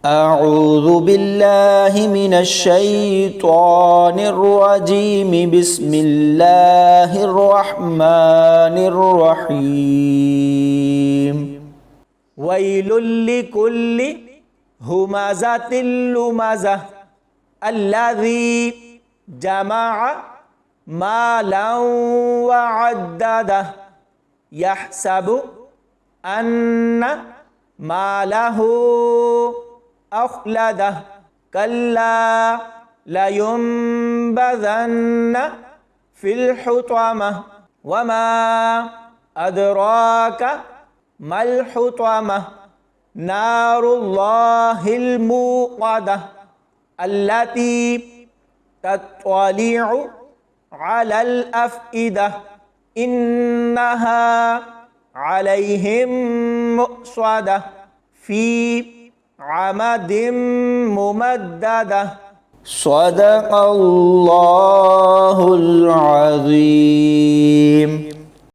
أعوذ بالله من الشيطان الرجيم بسم الله الرحمن الرحيم ويل لكل همزة لمزة الذي جمع مالا وعدده يحسب أن ماله أخلده كلا لينبذن في الحطمة وما أدراك ما الحطمة نار الله الموقدة التي تطلع على الأفئدة إنها عليهم مؤصدة في عمد ممددة صدق الله العظيم.